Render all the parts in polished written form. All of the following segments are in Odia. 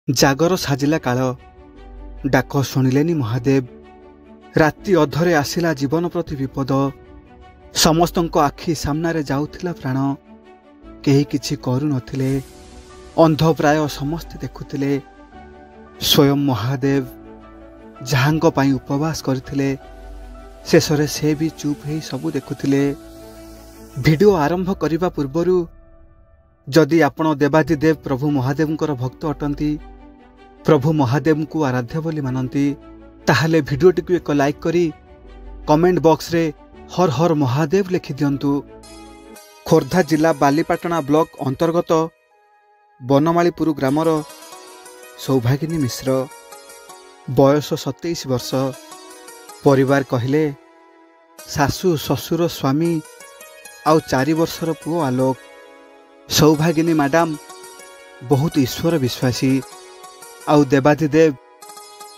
ଜାଗର ସାଜିଲା କାଳ, ଡାକ ଶୁଣିଲେନି ମହାଦେବ। ରାତି ଅଧରେ ଆସିଲା ଜୀବନ ପ୍ରତି ବିପଦ। ସମସ୍ତଙ୍କ ଆଖି ସାମ୍ନାରେ ଯାଉଥିଲା ପ୍ରାଣ। କେହି କିଛି କରୁନଥିଲେ, ଅନ୍ଧ ପ୍ରାୟ ସମସ୍ତେ ଦେଖୁଥିଲେ। ସ୍ୱୟଂ ମହାଦେବ ଯାହାଙ୍କ ପାଇଁ ଉପବାସ କରିଥିଲେ, ଶେଷରେ ସେ ବି ଚୁପ୍ ହେଇ ସବୁ ଦେଖୁଥିଲେ। ଭିଡ଼ିଓ ଆରମ୍ଭ କରିବା ପୂର୍ବରୁ ଯଦି ଆପଣ ଦେବାଦିଦେବ ପ୍ରଭୁ ମହାଦେବଙ୍କର ଭକ୍ତ ଅଟନ୍ତି, ପ୍ରଭୁ ମହାଦେବଙ୍କୁ ଆରାଧ୍ୟ ବୋଲି ମାନନ୍ତି, ତାହେଲେ ଭିଡ଼ିଓଟିକୁ ଏକ ଲାଇକ୍ କରି କମେଣ୍ଟ ବକ୍ସରେ ହର ହର ମହାଦେବ ଲେଖିଦିଅନ୍ତୁ। ଖୋର୍ଦ୍ଧା ଜିଲ୍ଲା ବାଲିପାଟଣା ବ୍ଲକ ଅନ୍ତର୍ଗତ ବନମାଳୀପୁର ଗ୍ରାମର ସୌଭାଗିନୀ ମିଶ୍ର, ବୟସ 27 ବର୍ଷ। ପରିବାର କହିଲେ ଶାଶୁ, ଶ୍ୱଶୁର, ସ୍ୱାମୀ ଆଉ 4 ବର୍ଷର ପୁଅ ଆଲୋକ। ସୌଭାଗିନୀ ମ୍ୟାଡ଼ାମ ବହୁତ ଈଶ୍ୱର ବିଶ୍ୱାସୀ ଆଉ ଦେବାଦିଦେବ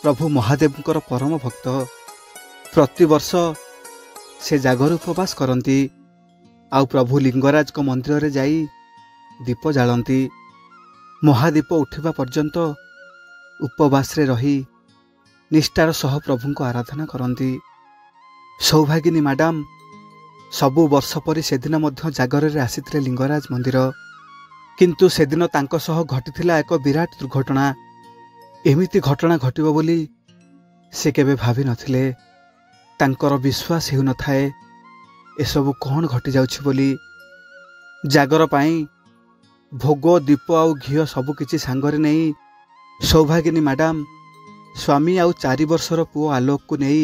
ପ୍ରଭୁ ମହାଦେବଙ୍କର ପରମ ଭକ୍ତ। ପ୍ରତିବର୍ଷ ସେ ଜାଗର ଉପବାସ କରନ୍ତି ଆଉ ପ୍ରଭୁ ଲିଙ୍ଗରାଜଙ୍କ ମନ୍ଦିରରେ ଯାଇ ଦୀପ ଜାଳନ୍ତି। ମହାଦୀପ ଉଠିବା ପର୍ଯ୍ୟନ୍ତ ଉପବାସରେ ରହି ନିଷ୍ଠାର ସହ ପ୍ରଭୁଙ୍କ ଆରାଧନା କରନ୍ତି। ସୌଭାଗିନୀ ମ୍ୟାଡ଼ାମ ସବୁ ବର୍ଷ ପରି ସେଦିନ ମଧ୍ୟ ଜାଗରରେ ଆସିଥିଲେ ଲିଙ୍ଗରାଜ ମନ୍ଦିର। କିନ୍ତୁ ସେଦିନ ତାଙ୍କ ସହ ଘଟିଥିଲା ଏକ ବିରାଟ ଦୁର୍ଘଟଣା। ଏମିତି ଘଟଣା ଘଟିବ ବୋଲି ସେ କେବେ ଭାବିନଥିଲେ। ତାଙ୍କର ବିଶ୍ୱାସ ହେଉନଥାଏ ଏସବୁ କ'ଣ ଘଟିଯାଉଛି ବୋଲି। ଜାଗର ପାଇଁ ଭୋଗ, ଦୀପ ଆଉ ଘିଅ ସବୁକିଛି ସାଙ୍ଗରେ ନେଇ ସୌଭାଗିନୀ ମ୍ୟାଡ଼ାମ ସ୍ୱାମୀ ଆଉ 4 ବର୍ଷର ପୁଅ ଆଲୋକକୁ ନେଇ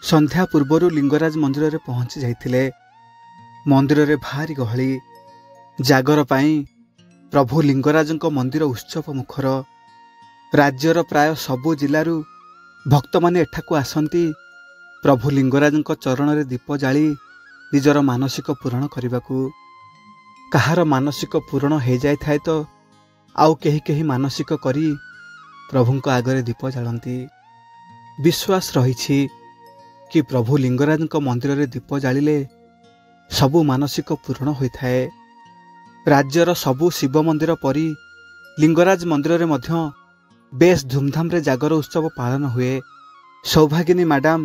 ସନ୍ଧ୍ୟା ପୂର୍ବରୁ ଲିଙ୍ଗରାଜ ମନ୍ଦିରରେ ପହଞ୍ଚି ଯାଇଥିଲେ। ମନ୍ଦିରରେ ଭାରି ଗହଳି। ଜାଗର ପାଇଁ ପ୍ରଭୁ ଲିଙ୍ଗରାଜଙ୍କ ମନ୍ଦିର ଉତ୍ସବ ମୁଖର। ରାଜ୍ୟର ପ୍ରାୟ ସବୁ ଜିଲ୍ଲାରୁ ଭକ୍ତମାନେ ଏଠାକୁ ଆସନ୍ତି ପ୍ରଭୁ ଲିଙ୍ଗରାଜଙ୍କ ଚରଣରେ ଦୀପ ଜାଳି ନିଜର ମାନସିକ ପୂରଣ କରିବାକୁ। କାହାର ମାନସିକ ପୂରଣ ହୋଇଯାଇଥାଏ ତ ଆଉ କେହି କେହି ମାନସିକ କରି ପ୍ରଭୁଙ୍କ ଆଗରେ ଦୀପ ଜାଳନ୍ତି। ବିଶ୍ୱାସ ରହିଛି କି ପ୍ରଭୁ ଲିଙ୍ଗରାଜଙ୍କ ମନ୍ଦିରରେ ଦୀପ ଜାଳିଲେ ସବୁ ମାନସିକ ପୂରଣ ହୋଇଥାଏ। ରାଜ୍ୟର ସବୁ ଶିବ ମନ୍ଦିର ପରି ଲିଙ୍ଗରାଜ ମନ୍ଦିରରେ ମଧ୍ୟ ବେଶ ଧୁମଧାମରେ ଜାଗର ଉତ୍ସବ ପାଳନ ହୁଏ। ସୌଭାଗିନୀ ମ୍ୟାଡ଼ାମ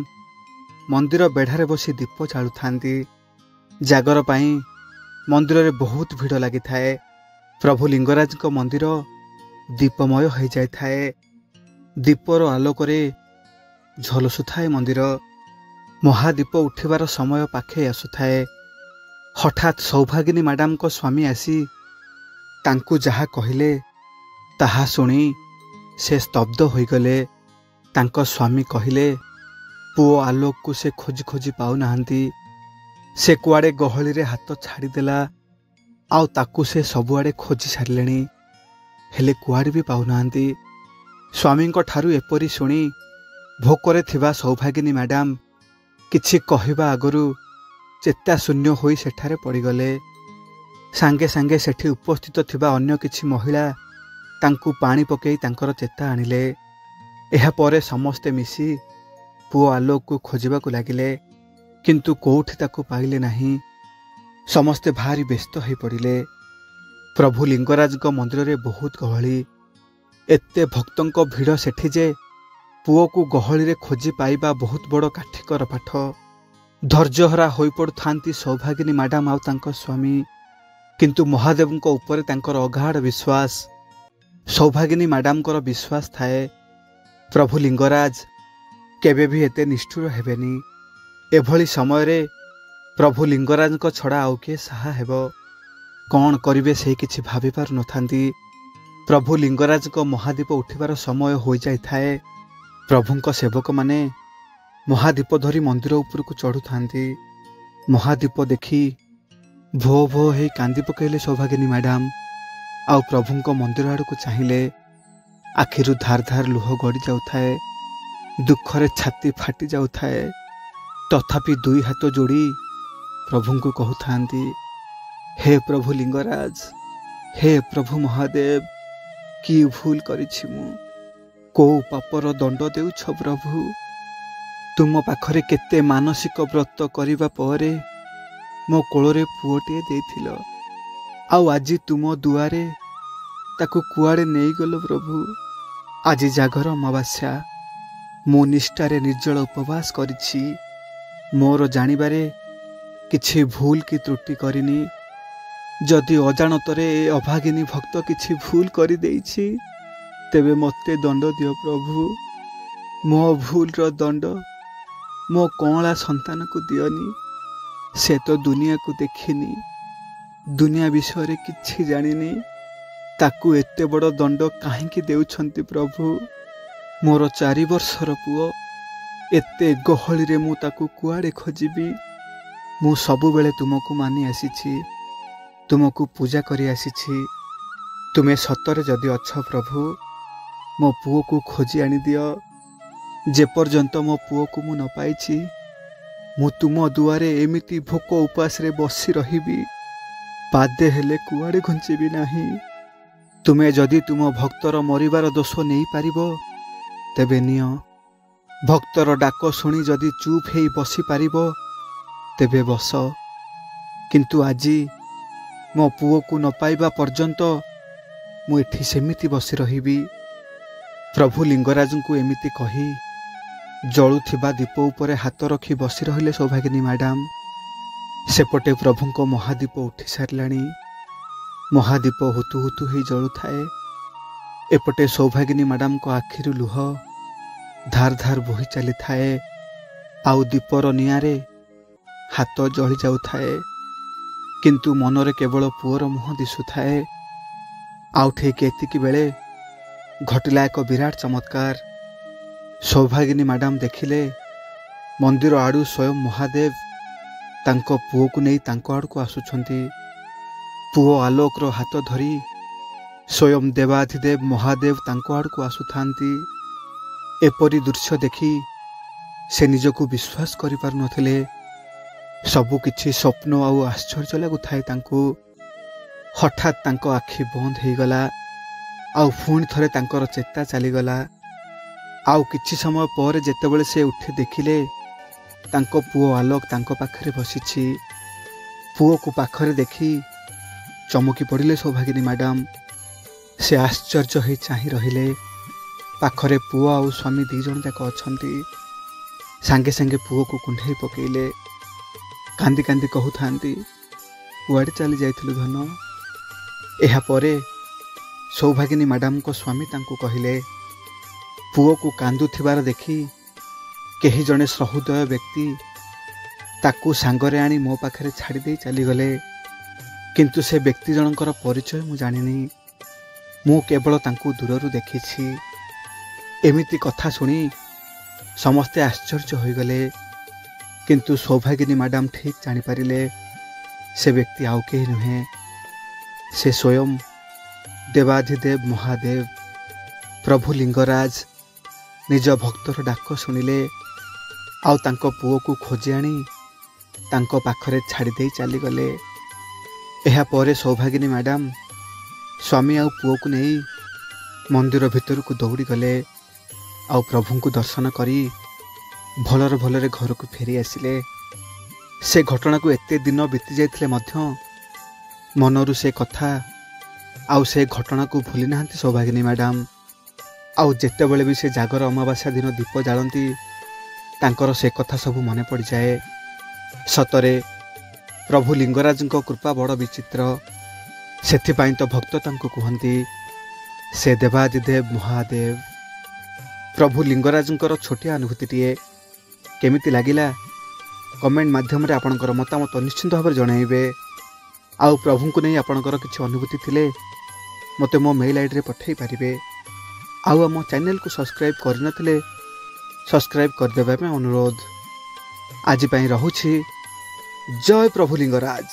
ମନ୍ଦିର ବେଢ଼ାରେ ବସି ଦୀପ ଜାଳୁଥାନ୍ତି। ଜାଗର ପାଇଁ ମନ୍ଦିରରେ ବହୁତ ଭିଡ଼ ଲାଗିଥାଏ। ପ୍ରଭୁ ଲିଙ୍ଗରାଜଙ୍କ ମନ୍ଦିର ଦୀପମୟ ହୋଇଯାଇଥାଏ। ଦୀପର ଆଲୋକରେ ଝଲସୁଥାଏ ମନ୍ଦିର। ମହାଦୀପ ଉଠିବାର ସମୟ ପାଖେଇ ଆସୁଥାଏ। ହଠାତ୍ ସୌଭାଗିନୀ ମ୍ୟାଡ଼ାମଙ୍କ ସ୍ୱାମୀ ଆସି ତାଙ୍କୁ ଯାହା କହିଲେ ତାହା ଶୁଣି ସେ ସ୍ତବ୍ଧ ହୋଇଗଲେ। ତାଙ୍କ ସ୍ୱାମୀ କହିଲେ ପୁଅ ଆଲୋକକୁ ସେ ଖୋଜି ଖୋଜି ପାଉନାହାନ୍ତି। ସେ କୁଆଡ଼େ ଗହଳିରେ ହାତ ଛାଡ଼ିଦେଲା ଆଉ ତାକୁ ସେ ସବୁଆଡ଼େ ଖୋଜି ସାରିଲେଣି, ହେଲେ କୁଆଡ଼େ ବି ପାଉନାହାନ୍ତି। ସ୍ୱାମୀଙ୍କ ଠାରୁ ଏପରି ଶୁଣି ଭୋକରେ ଥିବା ସୌଭାଗିନୀ ମ୍ୟାଡ଼ାମ କିଛି କହିବା ଆଗରୁ ଚେତାଶୂନ୍ୟ ହୋଇ ସେଠାରେ ପଡ଼ିଗଲେ। ସାଙ୍ଗେ ସାଙ୍ଗେ ସେଠି ଉପସ୍ଥିତ ଥିବା ଅନ୍ୟ କିଛି ମହିଳା ତାଙ୍କୁ ପାଣି ପକାଇ ତାଙ୍କର ଚେତା ଆଣିଲେ। ଏହାପରେ ସମସ୍ତେ ମିଶି ପୁଅ ଆଲୋକକୁ ଖୋଜିବାକୁ ଲାଗିଲେ, କିନ୍ତୁ କେଉଁଠି ତାକୁ ପାଇଲେ ନାହିଁ। ସମସ୍ତେ ଭାରି ବ୍ୟସ୍ତ ହୋଇପଡ଼ିଲେ। ପ୍ରଭୁ ଲିଙ୍ଗରାଜଙ୍କ ମନ୍ଦିରରେ ବହୁତ ଗହଳି। ଏତେ ଭକ୍ତଙ୍କ ଭିଡ଼ ସେଠି ଯେ ପୁଅକୁ ଗହଳିରେ ଖୋଜି ପାଇବା ବହୁତ ବଡ଼ କାଠିକର ପାଠ। ଧୈର୍ଯ୍ୟହରା ହୋଇପଡ଼ୁଥାନ୍ତି ସୌଭାଗିନୀ ମ୍ୟାଡ଼ାମ ଆଉ ତାଙ୍କ ସ୍ୱାମୀ। କିନ୍ତୁ ମହାଦେବଙ୍କ ଉପରେ ତାଙ୍କର ଅଗାଢ଼ ବିଶ୍ୱାସ। ସୌଭାଗିନୀ ମ୍ୟାଡ଼ାମଙ୍କର ବିଶ୍ୱାସ ଥାଏ ପ୍ରଭୁ ଲିଙ୍ଗରାଜ କେବେ ବି ଏତେ ନିଷ୍ଠୁର ହେବେନି। ଏଭଳି ସମୟରେ ପ୍ରଭୁ ଲିଙ୍ଗରାଜଙ୍କ ଛଡ଼ା ଆଉ କିଏ ସାହା ହେବ? କ'ଣ କରିବେ ସେ କିଛି ଭାବିପାରୁନଥାନ୍ତି। ପ୍ରଭୁ ଲିଙ୍ଗରାଜଙ୍କ ମହାଦୀପ ଉଠିବାର ସମୟ ହୋଇଯାଇଥାଏ। ପ୍ରଭୁଙ୍କ ସେବକମାନେ ମହାଦୀପ ଧରି ମନ୍ଦିର ଉପରକୁ ଚଢ଼ୁଥାନ୍ତି। ମହାଦୀପ ଦେଖି ଭୋ ଭୋ ହେଇ କାନ୍ଦି ପକାଇଲେ ସୌଭାଗିନୀ ମ୍ୟାଡ଼ାମ ଆଉ ପ୍ରଭୁଙ୍କ ମନ୍ଦିର ଆଡ଼କୁ ଚାହିଁଲେ। ଆଖିରୁ ଧାର ଧାର ଲୁହ ଗଡ଼ି ଯାଉଥାଏ। ଦୁଃଖରେ ଛାତି ଫାଟି ଯାଉଥାଏ। ତଥାପି 2 ହାତ ଯୋଡ଼ି ପ୍ରଭୁଙ୍କୁ କହୁଥାନ୍ତି, ହେ ପ୍ରଭୁ ଲିଙ୍ଗରାଜ, ହେ ପ୍ରଭୁ ମହାଦେବ, କି ଭୁଲ କରିଛି ମୁଁ? କୋଉ ପାପର ଦଣ୍ଡ ଦେଉଛ ପ୍ରଭୁ? ତୁମ ପାଖରେ କେତେ ମାନସିକ ବ୍ରତ କରିବା ପରେ ମୋ କୋଳରେ ପୁଅଟିଏ ଦେଇଥିଲ, ଆଉ ଆଜି ତୁମ ଦୁଆରେ ତାକୁ କୁଆଡ଼େ ନେଇଗଲ ପ୍ରଭୁ। ଆଜି ଜାଗର ଅମାବାସ୍ୟା। ମୁଁ ନିଷ୍ଠାରେ ନିର୍ଜଳ ଉପବାସ କରିଛି। ମୋର ଜାଣିବାରେ କିଛି ଭୁଲ କି ତ୍ରୁଟି କରିନି। ଯଦି ଅଜାଣତରେ ଏ ଅଭାଗିନୀ ଭକ୍ତ କିଛି ଭୁଲ କରିଦେଇଛି, ତେବେ ମୋତେ ଦଣ୍ଡ ଦିଅ ପ୍ରଭୁ। ମୋ ଭୁଲର ଦଣ୍ଡ ମୋ କଅଁଳା ସନ୍ତାନକୁ ଦିଅନି। ସେ ତ ଦୁନିଆକୁ ଦେଖିନି, ଦୁନିଆ ବିଷୟରେ କିଛି ଜାଣିନି। ତାକୁ ଏତେ ବଡ଼ ଦଣ୍ଡ କାହିଁକି ଦେଉଛନ୍ତି ପ୍ରଭୁ? ମୋର 4 ବର୍ଷର ପୁଅ, ଏତେ ଗହଳିରେ ମୁଁ ତାକୁ କୁଆଡ଼େ ଖୋଜିବି? ମୁଁ ସବୁବେଳେ ତୁମକୁ ମାନି ଆସିଛି, ତୁମକୁ ପୂଜା କରି ଆସିଛି। ତୁମେ ସତରେ ଯଦି ଅଛ ପ୍ରଭୁ, ମୋ ପୁଅକୁ ଖୋଜି ଆଣିଦିଅ। ଯେପର୍ଯ୍ୟନ୍ତ ମୋ ପୁଅକୁ ମୁଁ ନ ପାଇଛି, ମୁଁ ତୁମ ଦୁଆରେ ଏମିତି ଭୋକ ଉପାସରେ ବସି ରହିବି, ପାଦେ ହେଲେ କୁଆଡ଼େ ଘୁଞ୍ଚିବି ନାହିଁ। ତୁମେ ଯଦି ତୁମ ଭକ୍ତର ମରିବାର ଦୋଷ ନେଇପାରିବ, ତେବେ ନିଅ। ଭକ୍ତର ଡାକ ଶୁଣି ଯଦି ଚୁପ୍ ହେଇ ବସିପାରିବ, ତେବେ ବସ। କିନ୍ତୁ ଆଜି ମୋ ପୁଅକୁ ନ ପାଇବା ପର୍ଯ୍ୟନ୍ତ ମୁଁ ଏଠି ସେମିତି ବସି ରହିବି। ପ୍ରଭୁ ଲିଙ୍ଗରାଜଙ୍କୁ ଏମିତି କହି ଜଳୁଥିବା ଦୀପ ଉପରେ ହାତ ରଖି ବସି ରହିଲେ ସୌଭାଗିନୀ ମ୍ୟାଡ଼ାମ। ସେପଟେ ପ୍ରଭୁଙ୍କ ମହାଦୀପ ଉଠି ସାରିଲାଣି। ମହାଦୀପ ହୁତୁ ହୁତୁ ହେଇ ଜଳୁଥାଏ। ଏପଟେ ସୌଭାଗିନୀ ମ୍ୟାଡ଼ାମଙ୍କ ଆଖିରୁ ଲୁହ ଧାର ଧାର ବୋହି ଚାଲିଥାଏ। ଆଉ ଦୀପର ନିଆଁରେ ହାତ ଜଳି ଯାଉଥାଏ। କିନ୍ତୁ ମନରେ କେବଳ ପୁଅର ମୁହଁ ଦିଶୁଥାଏ। ଆଉ ଠିକ୍ ଏତିକି ବେଳେ ଘଟିଲା ଏକ ବିରାଟ ଚମତ୍କାର। ସୌଭାଗିନୀ ମ୍ୟାଡ଼ାମ ଦେଖିଲେ ମନ୍ଦିର ଆଡ଼ୁ ସ୍ୱୟଂ ମହାଦେବ ତାଙ୍କ ପୁଅକୁ ନେଇ ତାଙ୍କ ଆଡ଼କୁ ଆସୁଛନ୍ତି। ପୁଅ ଆଲୋକର ହାତ ଧରି ସ୍ୱୟଂ ଦେବାଧିଦେବ ମହାଦେବ ତାଙ୍କ ଆଡ଼କୁ ଆସୁଥାନ୍ତି। ଏପରି ଦୃଶ୍ୟ ଦେଖି ସେ ନିଜକୁ ବିଶ୍ୱାସ କରିପାରୁନଥିଲେ। ସବୁ କିଛି ସ୍ୱପ୍ନ ଆଉ ଆଶ୍ଚର୍ଯ୍ୟ ଲାଗୁଥାଏ ତାଙ୍କୁ। ହଠାତ୍ ତାଙ୍କ ଆଖି ବନ୍ଦ ହେଇଗଲା। ଆଉ ପୁଣି ଥରେ ତାଙ୍କର ଚେତା ଚାଲିଗଲା। ଆଉ କିଛି ସମୟ ପରେ ଯେତେବେଳେ ସେ ଉଠି ଦେଖିଲେ, ତାଙ୍କ ପୁଅ ଆଲୋକ ତାଙ୍କ ପାଖରେ ବସିଛି। ପୁଅକୁ ପାଖରେ ଦେଖି ଚମକି ପଡ଼ିଲେ ସୌଭାଗିନୀ ମ୍ୟାଡ଼ାମ। ସେ ଆଶ୍ଚର୍ଯ୍ୟ ହେଇ ଚାହିଁ ରହିଲେ। ପାଖରେ ପୁଅ ଆଉ ସ୍ୱାମୀ 2 ଜଣ ଯାକ ଅଛନ୍ତି। ସାଙ୍ଗେ ସାଙ୍ଗେ ପୁଅକୁ କୁଣ୍ଢେଇ ପକେଇଲେ। କାନ୍ଦି କାନ୍ଦି କହୁଥାନ୍ତି, କୁଆଡ଼େ ଚାଲି ଯାଇଥିଲୁ ଧନ? ଏହାପରେ ସୌଭାଗିନୀ ମ୍ୟାଡ଼ାମଙ୍କ ସ୍ୱାମୀ ତାଙ୍କୁ କହିଲେ, ପୁଅକୁ କାନ୍ଦୁଥିବାର ଦେଖି କେହି ଜଣେ ସହୃଦୟ ବ୍ୟକ୍ତି ତାକୁ ସାଙ୍ଗରେ ଆଣି ମୋ ପାଖରେ ଛାଡ଼ି ଦେଇ ଚାଲିଗଲେ। କିନ୍ତୁ ସେ ବ୍ୟକ୍ତି ଜଣଙ୍କର ପରିଚୟ ମୁଁ ଜାଣିନି। ମୁଁ କେବଳ ତାଙ୍କୁ ଦୂରରୁ ଦେଖିଛି। ଏମିତି କଥା ଶୁଣି ସମସ୍ତେ ଆଶ୍ଚର୍ଯ୍ୟ ହୋଇଗଲେ। କିନ୍ତୁ ସୌଭାଗିନୀ ମ୍ୟାଡ଼ାମ ଠିକ୍ ଜାଣିପାରିଲେ ସେ ବ୍ୟକ୍ତି ଆଉ କେହି ନୁହେଁ, ସେ ସ୍ୱୟଂ ଦେବାଧିଦେବ ମହାଦେବ ପ୍ରଭୁ ଲିଙ୍ଗରାଜ ନିଜ ଭକ୍ତର ଡାକ ଶୁଣିଲେ। ଆଉ ତାଙ୍କ ପୁଅକୁ ଖୋଜି ଆଣି ତାଙ୍କ ପାଖରେ ଛାଡ଼ି ଦେଇ ଚାଲିଗଲେ। ଏହାପରେ ସୌଭାଗିନୀ ମ୍ୟାଡ଼ାମ ସ୍ୱାମୀ ଆଉ ପୁଅକୁ ନେଇ ମନ୍ଦିର ଭିତରକୁ ଦୌଡ଼ିଗଲେ। ଆଉ ପ୍ରଭୁଙ୍କୁ ଦର୍ଶନ କରି ଭଲରେ ଘରକୁ ଫେରି ଆସିଲେ। ସେ ଘଟଣାକୁ ଏତେ ଦିନ ବିତି ଯାଇଥିଲେ ମଧ୍ୟ ମନରୁ ସେ କଥା ଆଉ ସେ ଘଟଣାକୁ ଭୁଲି ନାହାନ୍ତି ସୌଭାଗିନୀ ମ୍ୟାଡ଼ାମ। ଆଉ ଯେତେବେଳେ ବି ସେ ଜାଗର ଅମାବାସ୍ୟା ଦିନ ଦୀପ ଜାଳନ୍ତି, ତାଙ୍କର ସେ କଥା ସବୁ ମନେ ପଡ଼ିଯାଏ। ସତରେ ପ୍ରଭୁ ଲିଙ୍ଗରାଜଙ୍କ କୃପା ବଡ଼ ବିଚିତ୍ର। ସେଥିପାଇଁ ତ ଭକ୍ତ ତାଙ୍କୁ କୁହନ୍ତି ସେ ଦେବାଧିଦେବ ମହାଦେବ। ପ୍ରଭୁ ଲିଙ୍ଗରାଜଙ୍କର ଛୋଟିଆ ଅନୁଭୂତିଟିଏ କେମିତି ଲାଗିଲା କମେଣ୍ଟ ମାଧ୍ୟମରେ ଆପଣଙ୍କର ମତାମତ ନିଶ୍ଚିନ୍ତ ଭାବରେ ଜଣାଇବେ। ଆଉ ପ୍ରଭୁଙ୍କୁ ନେଇ ଆପଣଙ୍କର କିଛି ଅନୁଭୂତି ଥିଲେ ମୋତେ ମୋ ମେଲ୍ ଆଇଡ଼ିରେ ପଠାଇ ପାରିବେ। ଆଉ ଆମ ଚ୍ୟାନେଲକୁ ସବସ୍କ୍ରାଇବ୍ କରିନଥିଲେ ସବସ୍କ୍ରାଇବ୍ କରିଦେବା ପାଇଁ ଅନୁରୋଧ। ଆଜି ପାଇଁ ରହୁଛି। ଜୟ ପ୍ରଭୁ ଲିଙ୍ଗରାଜ।